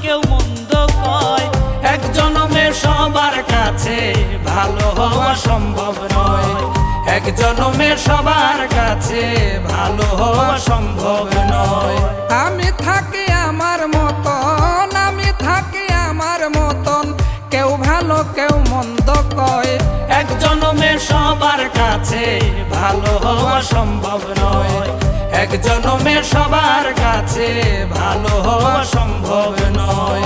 কেউ মন্দ কয়। এক জনমে সবার কাছে ভালো হওয়া সম্ভব নয়। এক জনমে সবার কাছে ভালো হওয়া সম্ভব নয়। আমি থাকি আমার মতন, আমি থাকি আমার মতন, কেউ ভালো কেউ মন্দ কয়। এক জনমে সবার কাছে ভালো হওয়া সম্ভব নয়। এক জনমে সবার কাছে ভালো হওয়া সম্ভব নয়।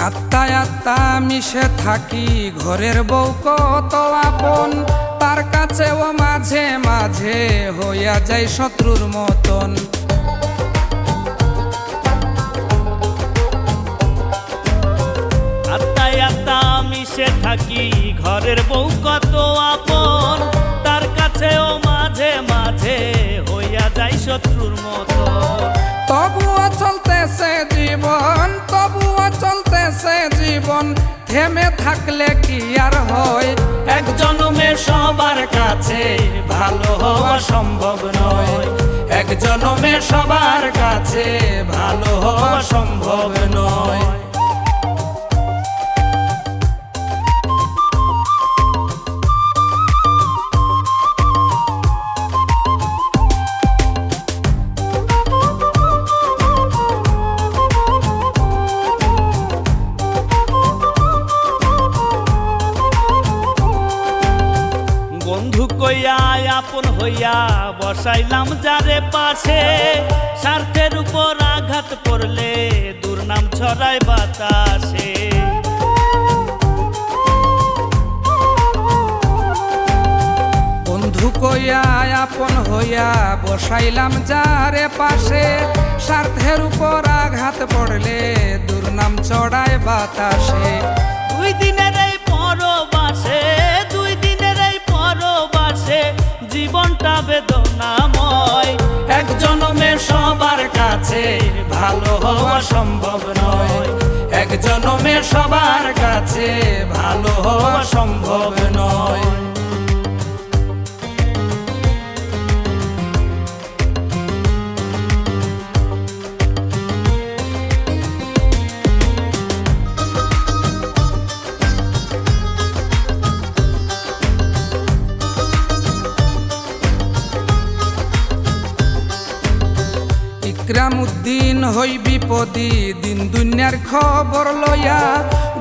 আত্মায় আত্মা মিশে থাকি, ঘরের বউ কত আপন, তার কাছেও মাঝে মাঝে হইয়া যায় শত্রুর মতন। আত্মায় আত্মা মিশে থাকি, ঘরের বউ কত আপন, তার কাছেও মাঝে মাঝে হইয়া যায় শত্রুর মতো। তবুও চলতেছে জীবন, তবুও চলতেছে জীবন, থেমে থাকলে কি আর হয়। এক জনমে সবার কাছে ভালো হওয়া সম্ভব নয়। এক জনমে সবার কাছে ভালো হওয়া সম্ভব নয়। বন্ধু কইয়া আপন হইয়া বসাইলাম যারে পাশে, স্বার্থের উপর আঘাত পড়লে দুর্নাম ছড়ায় বাতাসে। বন্ধু কইয়া আপন হইয়া বসাইলাম যারে পাশে, স্বার্থের উপর আঘাত পড়লে দুর্নাম চড়ায় বাতাসে। দুই দিনের এই পরবাসে, দুই দিনের এই পরবাসে, জীবনটা বেদনাময়। এক জনমে সবার কাছে ভালো হওয়া সম্ভব নয়। এক জনমে সবার কাছে ভালো হওয়া সম্ভব নয়। ইকরামউদ্দিন হই বিপদী, দিন দুনিয়ার খবর লইয়া,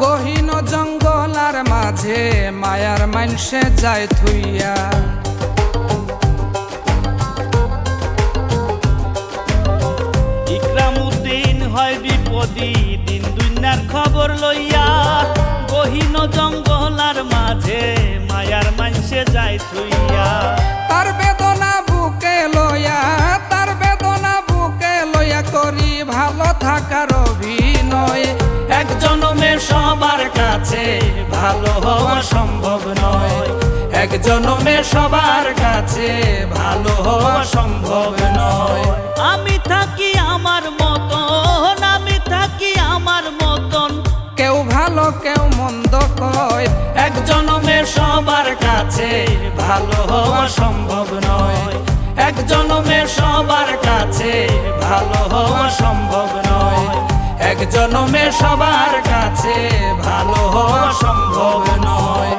গহীন জঙ্গলার মাঝে মায়ার মানসে যায় থুইয়া। ইকরামউদ্দিন হয় বিপদী, দিন দুনিয়ার খবর লইয়া, গহীন জঙ্গলার মাঝে মায়ার মানসে যায় থুইয়া। তার বেদনা বুকে লইয়া, তার বেদনা বুকে লইয়া করি ভালো থাকার অভিনয়। এক জনমে সবার কাছে ভালো হওয়া সম্ভব নয়। এক জনমে সবার কাছে ভালো হওয়া সম্ভব নয়। আমি থাকি আমার মতন, আমি থাকি আমার মতন, কেউ ভালো কেউ মন্দ কয়। এক জনমে সবার কাছে ভালো হওয়া সম্ভব নয়। এক জনমে সবার কাছে ভালো হওয়া সম্ভব নয়। এক জনমে সবার কাছে ভালো হওয়া সম্ভব নয়।